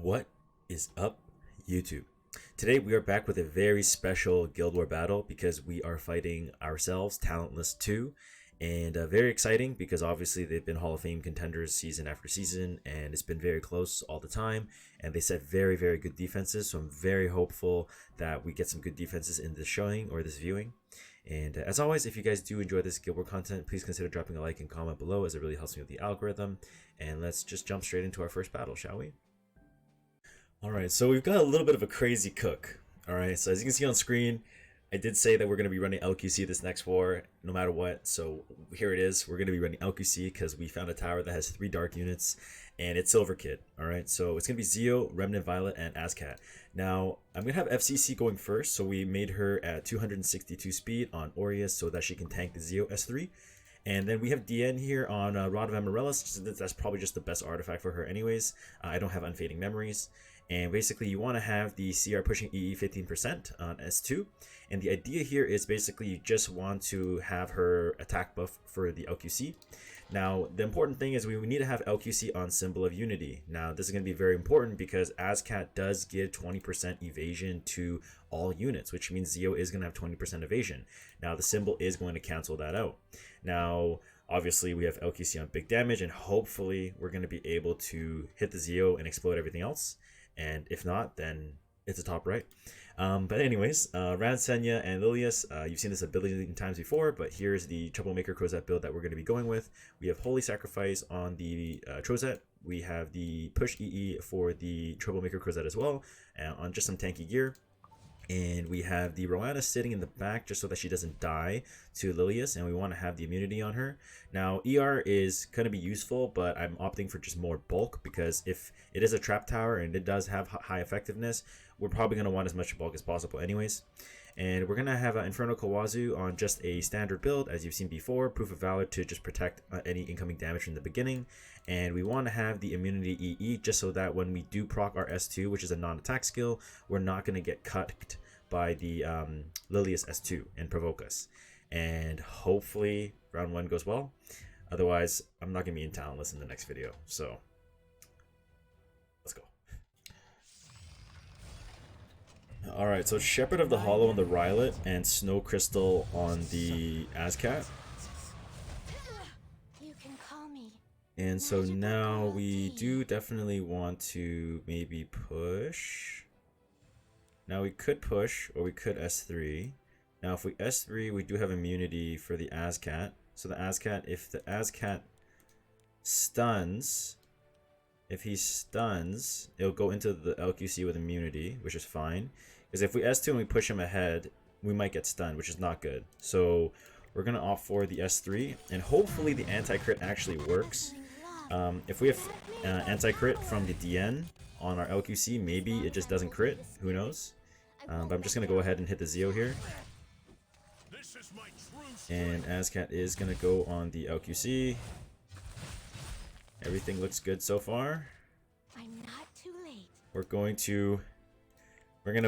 What is up, YouTube? Today we are back with a very special Guild War battle because we are fighting ourselves, Talentless 2, and very exciting because obviously they've been Hall of Fame contenders season after season, and it's been very close all the time, and they set very good defenses, so I'm very hopeful that we get some good defenses in this showing or this viewing. And as always, if you guys do enjoy this Guild War content, please consider dropping a like and comment below as it really helps me with the algorithm. And let's just jump straight into our first battle, shall we? Alright, so we've got a little bit of a crazy cook. Alright, so as you can see on screen, I did say that we're going to be running LQC this next war, no matter what. So here it is, we're going to be running LQC because we found a tower that has 3 dark units, and it's Silverkidd. Alright, so it's going to be Zeo, Remnant Violet, and Azcat. Now, I'm going to have FCC going first, so we made her at 262 speed on Aureus so that she can tank the Zeo S3. And then we have DN here on Rod of Amaryllis. That's probably just the best artifact for her anyways. I don't have Unfading Memories. And basically you want to have the CR pushing EE 15% on S2. And the idea here is basically you just want to have her attack buff for the LQC. Now, the important thing is we need to have LQC on Symbol of Unity. Now, this is going to be very important because Azcat does give 20% evasion to all units, which means Zeo is going to have 20% evasion. Now, the symbol is going to cancel that out. Now, obviously, we have LQC on big damage, and hopefully we're going to be able to hit the Zeo and explode everything else. And if not, then it's a top right. But anyways, Ransenya and Lilius, you've seen this ability times before, but here's the Troublemaker Crozet build that we're going to be going with. We have Holy Sacrifice on the Crozet. We have the Push EE for the Troublemaker Crozet as well, on just some tanky gear. And we have the Roanna sitting in the back just so that she doesn't die to Lilius, and we want to have the immunity on her. Now, ER is going to be useful, but I'm opting for just more bulk because if it is a trap tower and it does have high effectiveness, we're probably going to want as much bulk as possible anyways. And we're going to have an Inferno Kawazu on just a standard build, as you've seen before, Proof of Valor to just protect any incoming damage from the beginning. And we want to have the Immunity EE just so that when we do proc our S2, which is a non-attack skill, we're not going to get cut by the Lilius S2 and provoke us. And hopefully round 1 goes well. Otherwise, I'm not going to be in Talentless in the next video. So, let's go. Alright, so Shepherd of the Hollow on the Rylet and Snow Crystal on the Azcat. And so now we do definitely want to maybe push. Now we could push or we could S3. Now if we S3, we do have immunity for the Azcat. So the Azcat, if the Azcat stuns, if he stuns, it'll go into the LQC with immunity, which is fine. Because if we S2 and we push him ahead, we might get stunned, which is not good. So we're going to opt for the S3, and hopefully the anti-crit actually works. If we have anti-crit from the DN on our LQC, maybe it just doesn't crit. Who knows? But I'm just going to go ahead and hit the Zeo here. And Azcat is going to go on the LQC. Everything looks good so far. I'm not too late. We're going to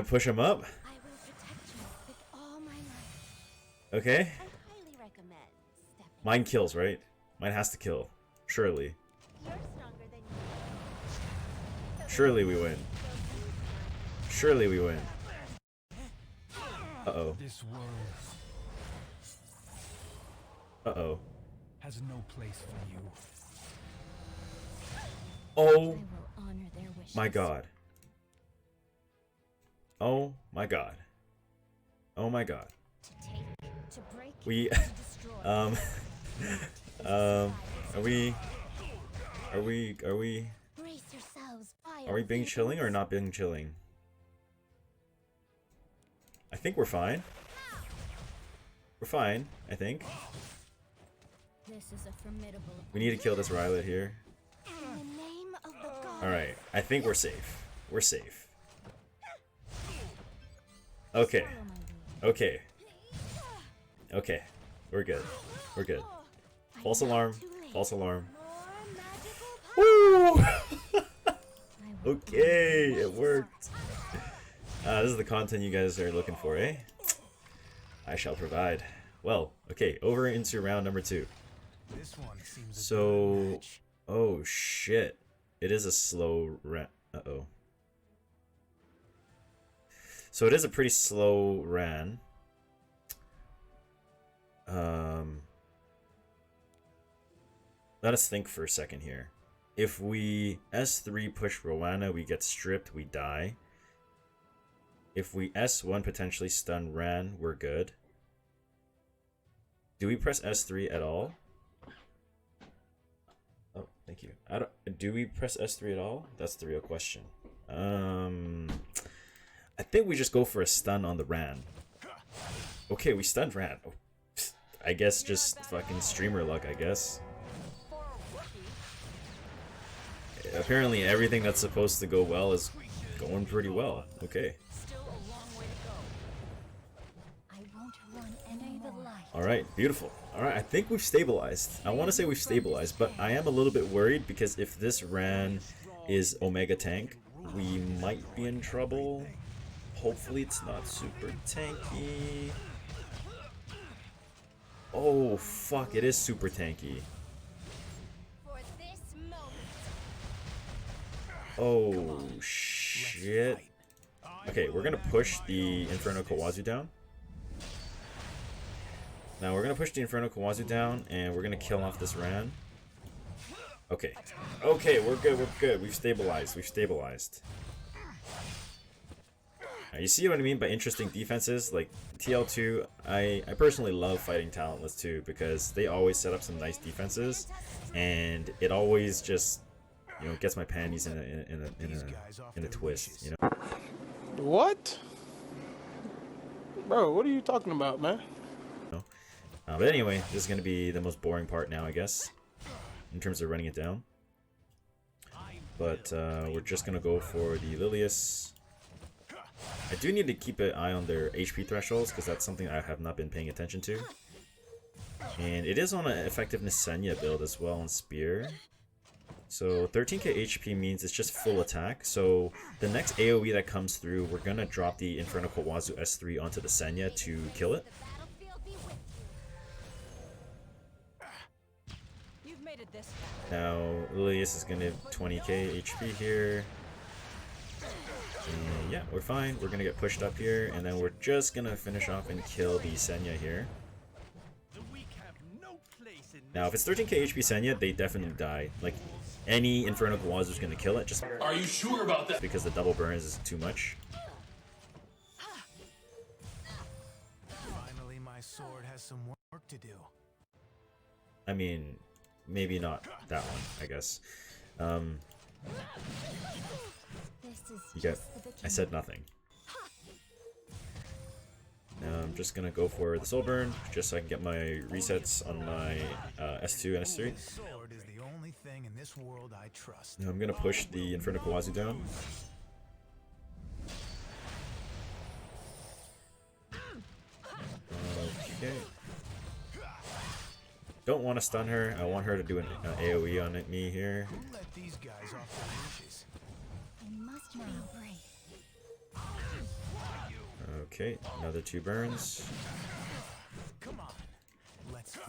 push him up. I will protect you with all my might. Okay. I highly recommend stepping. Mine kills, right? Mine has to kill. Surely. You're stronger than you. Surely we win. Surely we win. Uh-oh. This world Uh-oh. has no place for you. Oh I will honor their wishes. my god. Oh my god. Oh my god. To take, to break, We to destroy. are we Brace yourselves, are we being chilling or not being chilling? I think we're fine. We're fine, I think. This is a formidable. We need to kill this Rylet here. In the name of the god. Alright, I think we're safe. We're safe. Okay. Follow my lead. Okay. Okay. We're good. We're good. I'm False not alarm. too late. False alarm. More magical Woo! I will Okay, honor it my worked. This is the content you guys are looking for, eh? I shall provide. Well, okay, over into round number 2. This one seems a good So, match. oh shit. It is a slow round. Uh-oh. So it is a pretty slow Ran. Let us think for a second here. If we S3 push Rowana, we get stripped, we die. If we S1 potentially stun Ran, we're good. Do we press S3 at all? Oh, thank you. Do we press S3 at all? That's the real question. I think we just go for a stun on the Ran. Okay, we stunned Ran. Oh, I guess just fucking streamer luck, I guess. Apparently everything that's supposed to go well is going pretty well. Okay. Alright, beautiful. Alright, I think we've stabilized. I want to say we've stabilized, but I am a little bit worried because if this Ran is Omega Tank, we might be in trouble. Hopefully it's not super tanky. Oh, fuck, it is super tanky. Oh, shit. Okay, we're gonna push the Inferno Kawazu down. Now we're gonna push the Inferno Kawazu down, and we're gonna kill off this Ran. Okay. Okay, we're good, we're good. We've stabilized, we've stabilized. Now, you see what I mean by interesting defenses? Like, TL2, I personally love fighting Talentless too, because they always set up some nice defenses, and it always just, you know, gets my panties in a twist, you know? What? Bro, what are you talking about, man? But anyway, this is going to be the most boring part now, I guess, in terms of running it down. But we're just going to go for the Lilius. I do need to keep an eye on their HP thresholds, because that's something I have not been paying attention to. And it is on an effectiveness Senya build as well on Spear. So 13k HP means it's just full attack. So the next AoE that comes through, we're going to drop the Inferno Kawazu S3 onto the Senya to kill it. Now, Lilius is going to have 20k HP here. And yeah, we're fine. We're going to get pushed up here, and then we're just going to finish off and kill the Senya here. Now, if it's 13k HP Senya, they definitely die. Like, any Inferno Kawazu is going to kill it. Just are you sure about that? Because the double burns is too much. Finally, my sword has some work to do. I mean, maybe not that one, I guess. You get, I said nothing. Now I'm just gonna go for the soul burn, just so I can get my resets on my S2 and S3. Now I'm gonna push the Inferno Kawazu down. Okay. Don't want to stun her. I want her to do an AoE on me here. Okay, another 2 burns.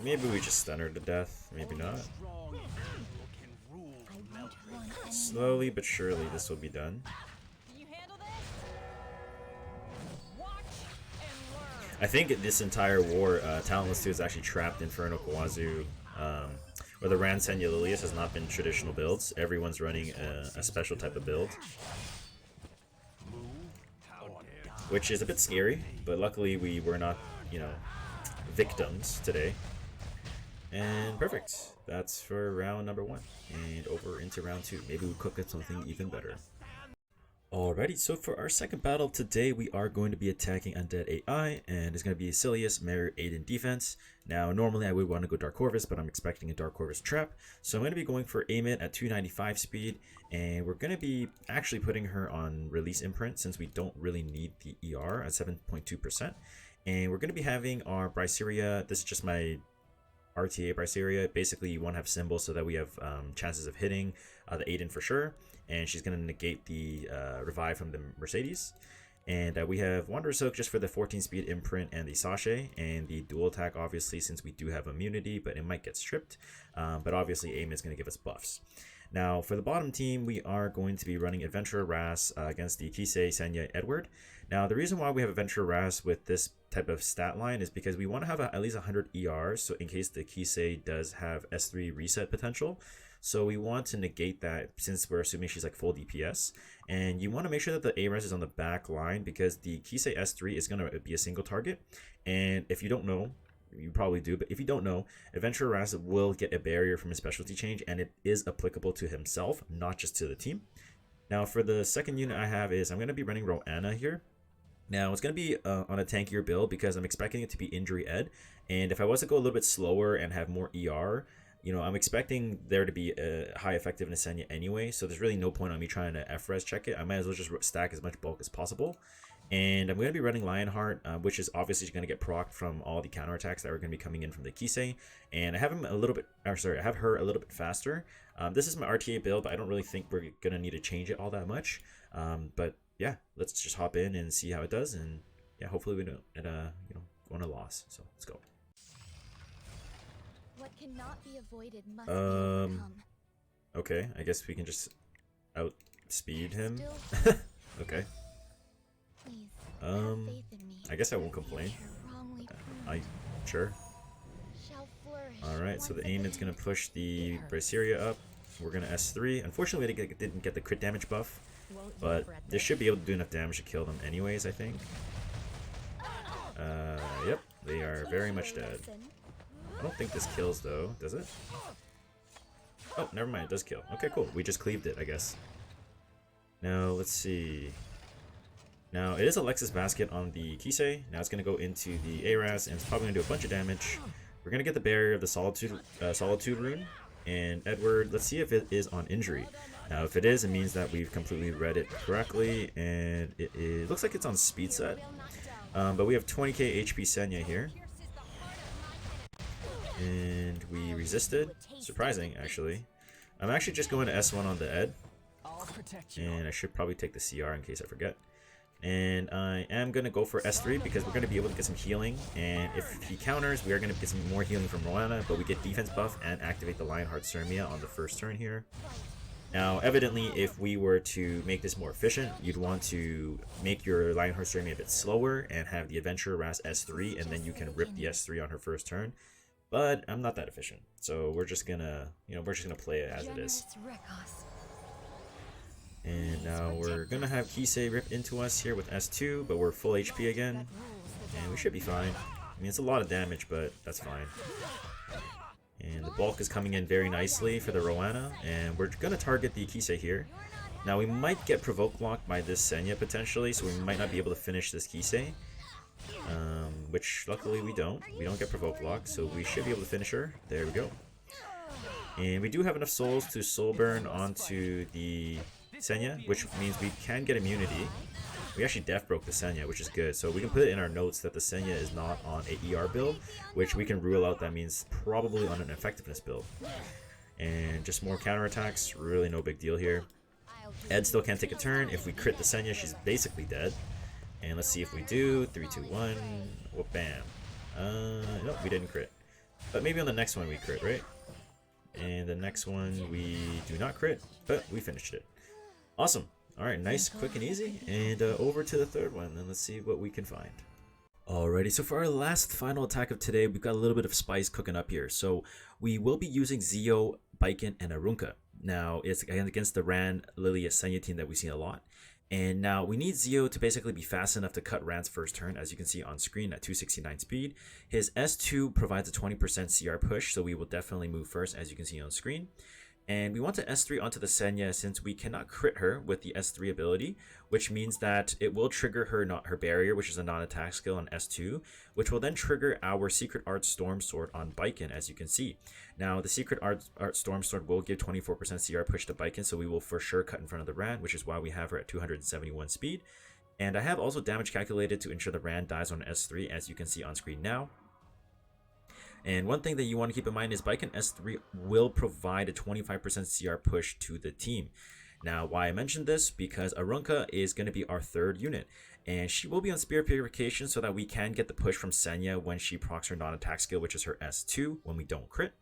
Maybe we just stun her to death. Maybe not. Slowly but surely this will be done. I think this entire war, Talentless 2 is actually trapped Inferno Kawazu, where the Ran Senya Lilius has not been traditional builds. Everyone's running a special type of build, which is a bit scary, but luckily we were not, you know, victims today. And perfect. That's for round number 1. And over into round 2. Maybe we'll cook up something even better. Alrighty, so for our second battle today, we are going to be attacking UndeadAI, and it's going to be Silius, Meru, Aiden defense. Now, normally I would want to go Dark Corvus, but I'm expecting a Dark Corvus trap. So I'm going to be going for Amit at 295 speed, and we're going to be actually putting her on release imprint since we don't really need the ER at 7.2%. And we're going to be having our Bryceria. This is just my RTA Bryceria. Basically, you want to have symbols so that we have chances of hitting the Aiden for sure. And she's going to negate the revive from the Mercedes. And we have Wanderer Soak just for the 14 speed imprint and the Sachet. And the dual attack, obviously, since we do have immunity, but it might get stripped. But obviously, aim is going to give us buffs. Now, for the bottom team, we are going to be running Adventurer Ras against the Kisei, Senya, Edward. Now, the reason why we have Adventurer Ras with this type of stat line is because we want to have at least 100 ERs, so in case the Kisei does have S3 reset potential. So we want to negate that since we're assuming she's like full DPS. And you want to make sure that the A-res is on the back line because the Kisei S3 is going to be a single target. And if you don't know, you probably do, but if you don't know, Adventurer Ras will get a barrier from his specialty change, and it is applicable to himself, not just to the team. Now, for the second unit I have is I'm going to be running Roanna here. Now, it's going to be on a tankier build because I'm expecting it to be injury ed, and if I was to go a little bit slower and have more ER, you know, I'm expecting there to be a high effectiveness Senya anyway, so there's really no point on me trying to F-res check it. I might as well just stack as much bulk as possible. And I'm going to be running Lionheart, which is obviously going to get procced from all the counterattacks that are going to be coming in from the Kisei. And I have him a little bit, or sorry, I have her a little bit faster. This is my RTA build, but I don't really think we're going to need to change it all that much. But yeah, let's just hop in and see how it does. And yeah, hopefully we don't, you know, go on a loss. So let's go. What cannot be avoided must be overcome. Okay, I guess we can just outspeed him. Okay. Please, have faith in me. I guess I won't complain. Sure. Alright, so the aim is going to push the Braceria up. We're going to S3. Unfortunately, we didn't get the crit damage buff, but this should be able to do enough damage to kill them anyways, I think. Yep, they are very much dead. I don't think this kills though, does it? Oh, never mind, it does kill. Okay, cool. We just cleaved it, I guess. Now, let's see. Now, it is a Lexus Basket on the Kisei. Now it's going to go into the Aras, and it's probably going to do a bunch of damage. We're going to get the barrier of the Solitude rune. And Edward, let's see if it is on injury. Now, if it is, it means that we've completely read it correctly, and it looks like it's on speed set. But we have 20k HP Senya here. And we resisted. Surprising, actually. I'm actually just going to S1 on the Ed. And I should probably take the CR in case I forget. And I am going to go for S3 because we're going to be able to get some healing. And if he counters, we are going to get some more healing from Roanna. But we get defense buff and activate the Lionheart Sermia on the first turn here. Now, evidently, if we were to make this more efficient, you'd want to make your Lionheart Sermia a bit slower and have the Adventurer Ras S3. And then you can rip the S3 on her first turn. But I'm not that efficient. So we're just going to, play it as it is. And now we're gonna have Kisei rip into us here with S2, but we're full HP again, and we should be fine. I mean, it's a lot of damage, but that's fine. And the bulk is coming in very nicely for the Roanna, and we're gonna target the Kisei here. Now we might get provoke locked by this Senya potentially, so we might not be able to finish this Kisei. Which luckily we don't. We don't get provoke locked, so we should be able to finish her. There we go. And we do have enough souls to soul burn onto the Senya, which means we can get immunity. We actually def broke the Senya, which is good. So we can put it in our notes that the Senya is not on a ER build, which we can rule out that means probably on an effectiveness build. And just more counterattacks, really no big deal here. Ed still can't take a turn. If we crit the Senya, she's basically dead. And let's see if we do. 3, 2, 1. Whoop, bam. Nope, we didn't crit. But maybe on the next one we crit, right? And the next one we do not crit, but we finished it. Awesome. Alright, nice, quick, and easy. And over to the third one, and let's see what we can find. Alrighty, so for our last final attack of today, we've got a little bit of spice cooking up here. So we will be using Zio, Baiken, and Arunka. Now, it's against the Ran, Lilia, Senya team that we've seen a lot. And now we need Zio to basically be fast enough to cut Ran's first turn, as you can see on screen at 269 speed. His S2 provides a 20% CR push, so we will definitely move first, as you can see on screen. And we want to S3 onto the Senya since we cannot crit her with the S3 ability, which means that it will trigger her barrier, which is a non-attack skill on S2, which will then trigger our Secret Art Storm Sword on Baiken, as you can see. Now, the Secret Art Storm Sword will give 24% CR push to Baiken, so we will for sure cut in front of the Ran, which is why we have her at 271 speed. And I have also damage calculated to ensure the Ran dies on S3, as you can see on screen now. And one thing that you want to keep in mind is Baiken S3 will provide a 25% CR push to the team. Now, why I mentioned this? Because Arunka is going to be our third unit. And she will be on Spirit Purification so that we can get the push from Senya when she procs her non-attack skill, which is her S2 when we don't crit.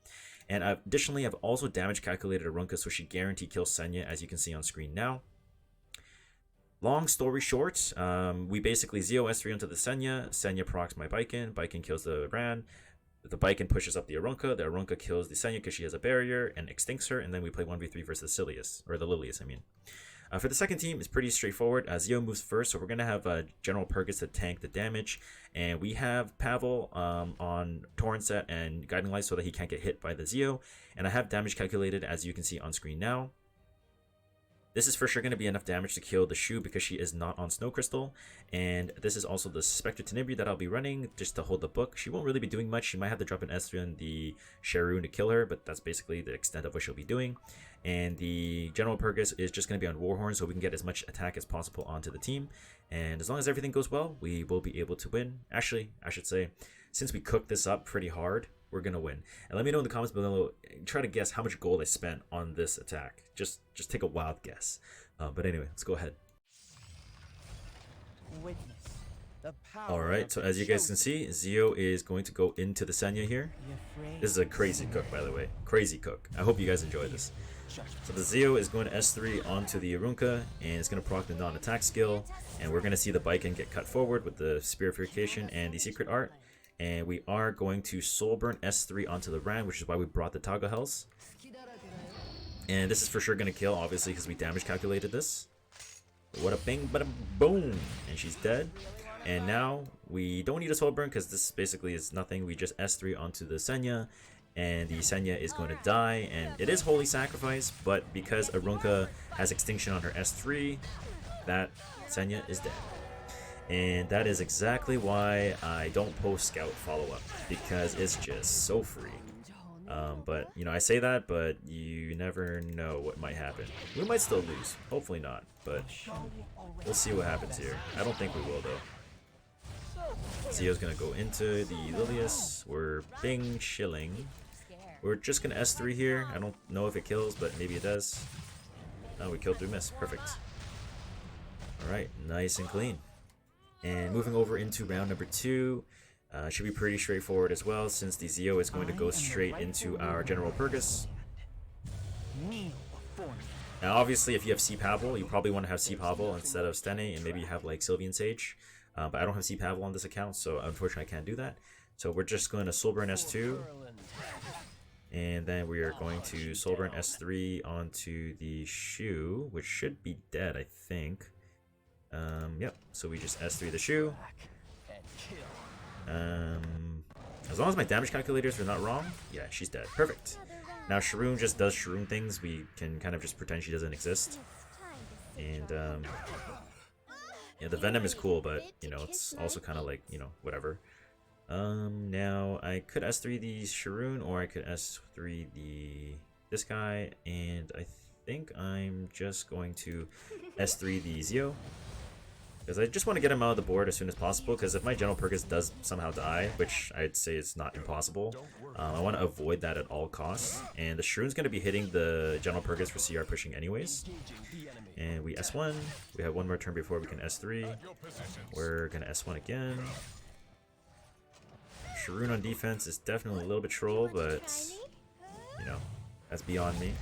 And additionally, I've also damage calculated Arunka, so she guaranteed kills Senya, as you can see on screen now. Long story short, we basically Zio S3 onto the Senya procs my Baiken kills the Ran, the Baiken pushes up the Arunka kills the Senya because she has a barrier and extincts her, and then we play 1v3 versus the Lilius, I mean. For the second team, it's pretty straightforward. Zio moves first, so we're going to have General Purgus to tank the damage. And we have Pavel on Torrent set and Guiding Light so that he can't get hit by the Zio. And I have damage calculated, as you can see on screen now. This is for sure going to be enough damage to kill the Shu because she is not on Snow Crystal. And this is also the Spectre Tenebri that I'll be running just to hold the book. She won't really be doing much. She might have to drop an S3 on the Sharoon to kill her, but that's basically the extent of what she'll be doing. And the General Purgus is just going to be on Warhorn so we can get as much attack as possible onto the team. And as long as everything goes well, we will be able to win. Actually, I should say, since we cooked this up pretty hard, we're going to win. And let me know in the comments below, try to guess how much gold I spent on this attack. Just take a wild guess. But anyway, let's go ahead. Alright, so as you guys can see, Zio is going to go into the Senya here. This is a crazy cook, by the way. Crazy cook. I hope you guys enjoy this. So the Zio is going to S3 onto the Arunka, and it's going to proc the non-attack skill. And we're going to see the Baiken get cut forward with the Spirification and the Secret Art. And we are going to Soulburn S3 onto the Ran, which is why we brought the Toggle Hells. And this is for sure going to kill, obviously, because we damage calculated this. What a bing, but a boom! And she's dead. And now we don't need a Soulburn because this basically is nothing. We just S3 onto the Senya, and the Senya is going to die. And it is Holy Sacrifice, but because Arunka has Extinction on her S3, that Senya is dead. And that is exactly why I don't post Scout follow-up, because it's just so free. But, you know, I say that, but you never know what might happen. We might still lose. Hopefully not, but we'll see what happens here. I don't think we will, though. Zio's going to go into the Lilius. We're Bing shilling. We're just going to S3 here. I don't know if it kills, but maybe it does. Oh, we killed through miss. Perfect. Alright, nice and clean. And moving over into round number 2, should be pretty straightforward as well, since the Zio is going to go straight into our General Purgus. Now obviously if you have C Pavel, you probably want to have C Pavel instead of Stene, and maybe you have like Sylvian Sage. But I don't have C Pavel on this account, so unfortunately I can't do that. So we're just going to Soulburn S2. And then we are going to Soulburn S3 onto the Shu, which should be dead, I think. Yep, so we just S3 the Shu. As long as my damage calculators are not wrong, yeah, she's dead. Perfect. Now Sharoon just does Sharoon things. We can kind of just pretend she doesn't exist. And, yeah, the Venom is cool, but, you know, it's also kind of like, you know, whatever. Now I could S3 the Sharoon, or I could S3 this guy, and I think I'm just going to S3 the Zio. Because I just want to get him out of the board as soon as possible, because if my General Purgus does somehow die, which I'd say is not impossible, I want to avoid that at all costs. And the Shroon's going to be hitting the General Purgus for CR pushing anyways. And we S1. We have one more turn before we can S3. We're going to S1 again. Sharoon on defense is definitely a little bit troll, but, you know, that's beyond me.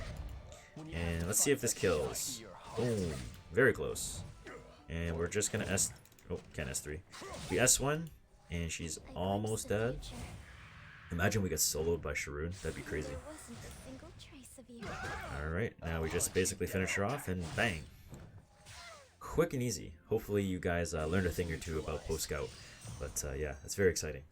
And let's see if this kills. Boom. Very close. And we're just gonna oh, can't S3. We S1, and she's almost dead. Imagine we get soloed by Sharoon. That'd be crazy. Alright, now we just basically finish her off, and bang. Quick and easy. Hopefully you guys learned a thing or two about post-scout. But yeah, it's very exciting.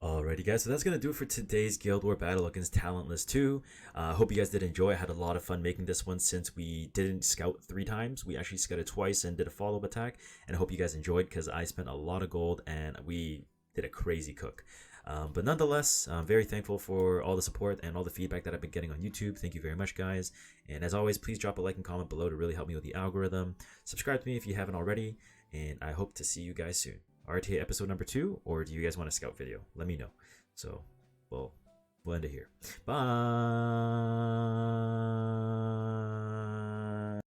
Alrighty guys, so that's going to do it for today's Guild War battle against Talentless 2. Hope you guys did enjoy. I had a lot of fun making this one since we didn't scout 3 times. We actually scouted twice and did a follow-up attack. And I hope you guys enjoyed, because I spent a lot of gold and we did a crazy cook. But nonetheless, I'm very thankful for all the support and all the feedback that I've been getting on YouTube. Thank you very much, guys. And as always, please drop a like and comment below to really help me with the algorithm. Subscribe to me if you haven't already. And I hope to see you guys soon. RTA episode number 2, or do you guys want a scout video? Let me know. So, we'll end it here. Bye.